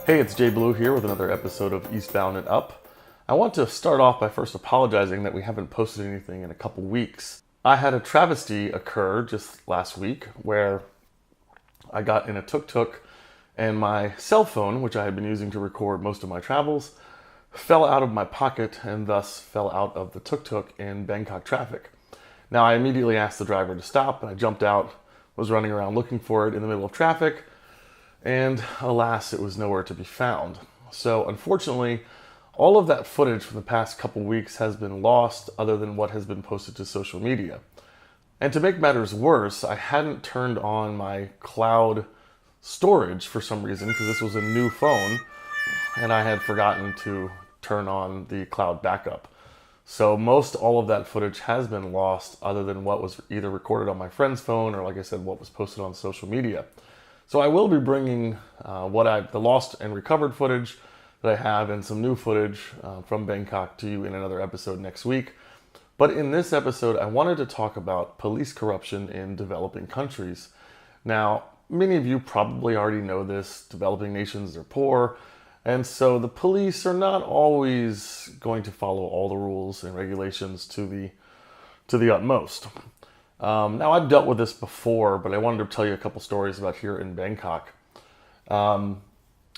Hey, it's Jay Blue here with another episode of Eastbound and Up. I want to start off by first apologizing that we haven't posted anything in a couple weeks. I had a travesty occur just last week where I got in a tuk-tuk and my cell phone, which I had been using to record most of my travels, fell out of my pocket and thus fell out of the tuk-tuk in Bangkok traffic. Now, I immediately asked the driver to stop, and I jumped out, was running around looking for it in the middle of traffic, and alas, it was nowhere to be found. So unfortunately, all of that footage from the past couple weeks has been lost other than what has been posted to social media. And to make matters worse, I hadn't turned on my cloud storage for some reason because this was a new phone and I had forgotten to turn on the cloud backup. So most all of that footage has been lost other than what was either recorded on my friend's phone or, like I said, what was posted on social media. So I will be bringing the lost and recovered footage that I have and some new footage from Bangkok to you in another episode next week. But in this episode, I wanted to talk about police corruption in developing countries. Now, many of you probably already know this. Developing nations are poor, and so the police are not always going to follow all the rules and regulations to the utmost. Now, I've dealt with this before, but I wanted to tell you a couple stories about here in Bangkok.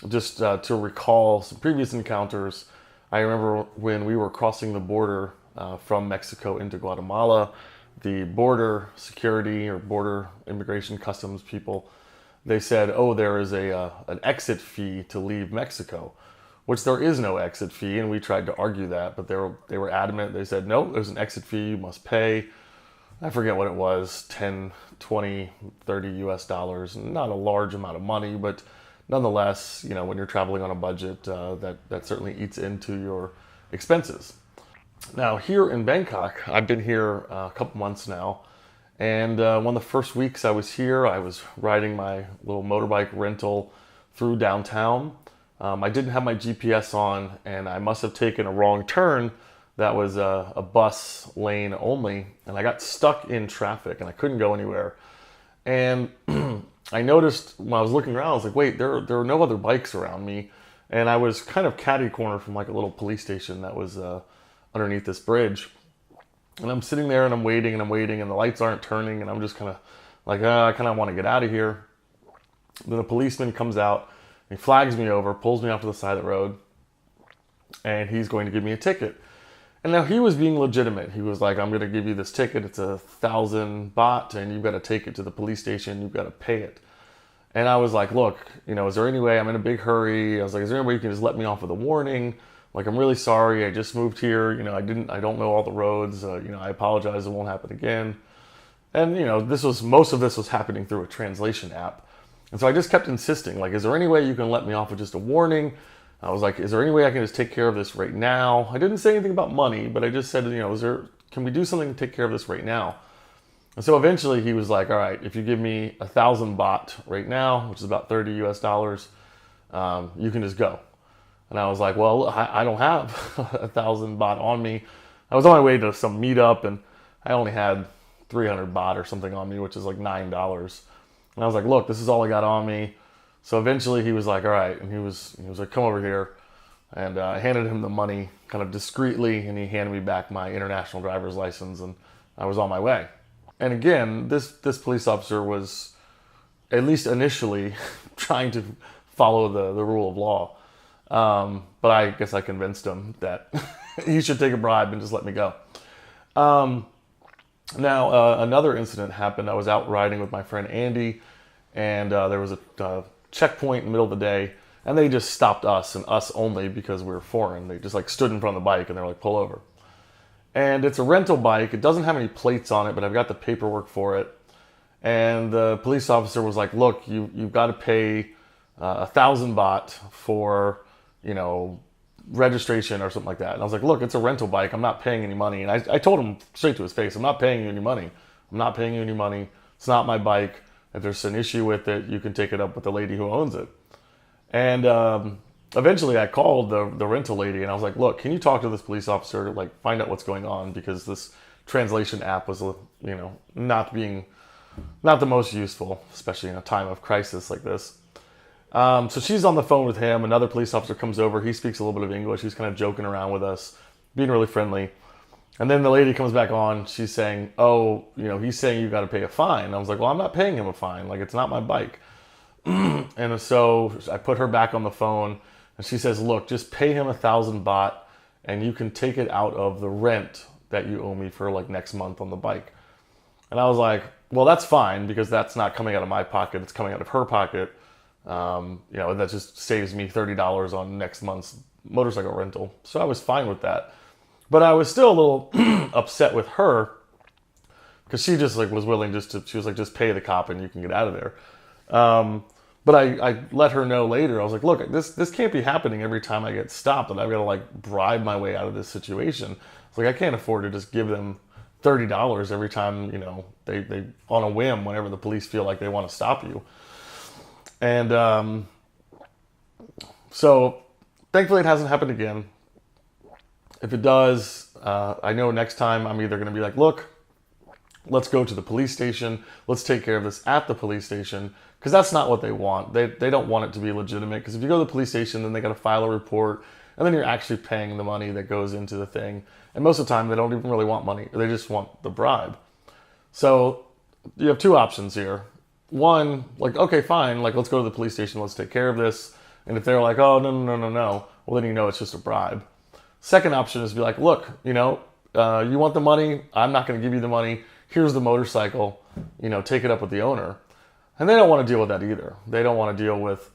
Just to recall some previous encounters, I remember when we were crossing the border from Mexico into Guatemala, the border security or border immigration customs people, they said, oh, there is an exit fee to leave Mexico, which there is no exit fee, and we tried to argue that, but they were adamant. They said, no, there's an exit fee, you must pay. I forget what it was, 10, 20, 30 US dollars. Not a large amount of money, but nonetheless, you know, when you're traveling on a budget, that certainly eats into your expenses. Now, here in Bangkok, I've been here a couple months now, and one of the first weeks I was here, I was riding my little motorbike rental through downtown. I didn't have my GPS on, and I must have taken a wrong turn. That was a bus lane only, and I got stuck in traffic and I couldn't go anywhere. And I noticed when I was looking around, I was like, wait, there are no other bikes around me. And I was kind of catty-cornered from like a little police station that was underneath this bridge. And I'm sitting there and I'm waiting and the lights aren't turning, and I'm just kind of like, I kind of want to get out of here. Then a policeman comes out, he flags me over, pulls me off to the side of the road, and he's going to give me a ticket. And now he was being legitimate. He was like, I'm going to give you this ticket. It's 1,000 baht, and you've got to take it to the police station. You've got to pay it. And I was like, look, you know, is there any way? I'm in a big hurry. I was like, is there any way you can just let me off with a warning? Like, I'm really sorry. I just moved here. You know, I don't know all the roads. You know, I apologize. It won't happen again. And, you know, most of this was happening through a translation app. And so I just kept insisting, like, is there any way you can let me off with just a warning? I was like, is there any way I can just take care of this right now? I didn't say anything about money, but I just said, you know, can we do something to take care of this right now? And so eventually he was like, all right, if you give me 1,000 baht right now, which is about 30 US dollars, you can just go. And I was like, well, I don't have 1,000 baht on me. I was on my way to some meetup and I only had 300 baht or something on me, which is like $9. And I was like, look, this is all I got on me. So eventually he was like, all right. And he was like, come over here. And I handed him the money kind of discreetly, and he handed me back my international driver's license, and I was on my way. And again, this police officer was, at least initially, trying to follow the rule of law. But I guess I convinced him that he should take a bribe and just let me go. Now, another incident happened. I was out riding with my friend Andy, and there was a checkpoint in the middle of the day, and they just stopped us and us only because we were foreign. They just like stood in front of the bike and they were like, pull over. And it's a rental bike. It doesn't have any plates on it, but I've got the paperwork for it. And the police officer was like, look, you've got to pay 1,000 baht for, you know, registration or something like that. And I was like, look, it's a rental bike. I'm not paying any money. And I told him straight to his face, I'm not paying you any money. I'm not paying you any money. It's not my bike. If there's an issue with it, you can take it up with the lady who owns it. And eventually I called the rental lady and I was like, look, can you talk to this police officer to like find out what's going on? Because this translation app was, you know, not the most useful, especially in a time of crisis like this. So she's on the phone with him. Another police officer comes over. He speaks a little bit of English. He's kind of joking around with us, being really friendly. And then the lady comes back on. She's saying, oh, he's saying you got to pay a fine. And I was like, well, I'm not paying him a fine. Like, it's not my bike. And so I put her back on the phone, and she says, look, just pay him 1,000 baht, and you can take it out of the rent that you owe me for like next month on the bike. And I was like, well, that's fine, because that's not coming out of my pocket. It's coming out of her pocket. And that just saves me $30 on next month's motorcycle rental. So I was fine with that. But I was still a little upset with her, because she just like was willing she was like, just pay the cop and you can get out of there. But I let her know later. I was like, look, this can't be happening every time I get stopped, and I've got to like bribe my way out of this situation. It's like, I can't afford to just give them $30 every time, they on a whim, whenever the police feel like they want to stop you. And so thankfully it hasn't happened again. If it does, I know next time I'm either going to be like, look, let's go to the police station. Let's take care of this at the police station, because that's not what they want. They don't want it to be legitimate, because if you go to the police station, then they got to file a report, and then you're actually paying the money that goes into the thing. And most of the time, they don't even really want money. They just want the bribe. So you have two options here. One, like, okay, fine, like, let's go to the police station. Let's take care of this. And if they're like, oh, no, well, then it's just a bribe. Second option is to be like, look, you want the money? I'm not going to give you the money. Here's the motorcycle. Take it up with the owner. And they don't want to deal with that either. They don't want to deal with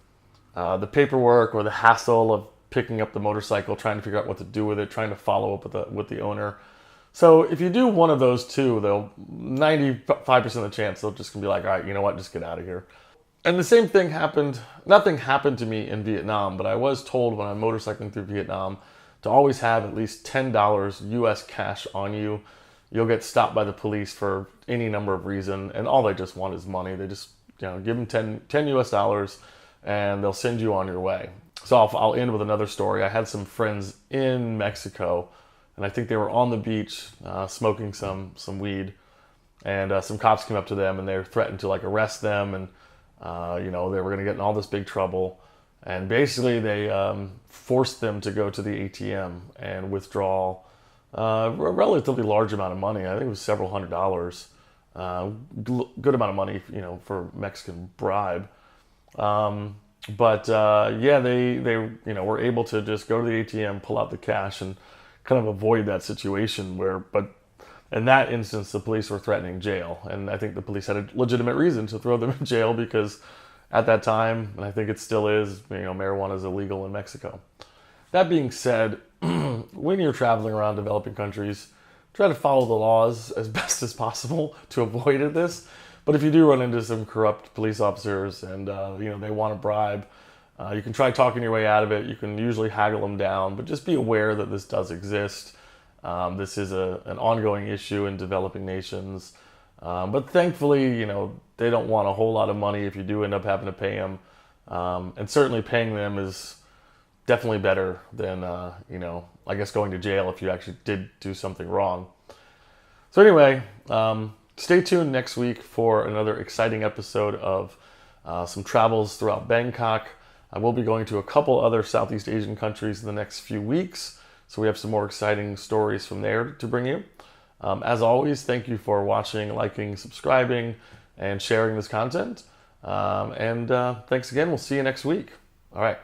the paperwork or the hassle of picking up the motorcycle, trying to figure out what to do with it, trying to follow up with the owner. So if you do one of those two, they'll 95% of the chance they'll just gonna be like, all right, you know what, just get out of here. And the same thing happened. Nothing happened to me in Vietnam, but I was told when I'm motorcycling through Vietnam to always have at least $10 US cash on you. You'll get stopped by the police for any number of reasons, and all they just want is money. They just give them 10 US dollars, and they'll send you on your way. So I'll end with another story. I had some friends in Mexico, and I think they were on the beach smoking some weed, and some cops came up to them, and they threatened to like arrest them, and they were going to get in all this big trouble. And basically they forced them to go to the ATM and withdraw a relatively large amount of money. I think it was several $100s. Good amount of money, for Mexican bribe. But they were able to just go to the ATM, pull out the cash, and kind of avoid that situation but in that instance, the police were threatening jail. And I think the police had a legitimate reason to throw them in jail, because at that time, and I think it still is, marijuana is illegal in Mexico. That being said, when you're traveling around developing countries, try to follow the laws as best as possible to avoid this. But if you do run into some corrupt police officers and they want to bribe, you can try talking your way out of it. You can usually haggle them down, but just be aware that this does exist. This is an ongoing issue in developing nations. But thankfully, they don't want a whole lot of money if you do end up having to pay them. And certainly paying them is definitely better than, I guess going to jail if you actually did do something wrong. So anyway, stay tuned next week for another exciting episode of some travels throughout Bangkok. I will be going to a couple other Southeast Asian countries in the next few weeks, so we have some more exciting stories from there to bring you. As always, thank you for watching, liking, subscribing, and sharing this content. And thanks again. We'll see you next week. All right.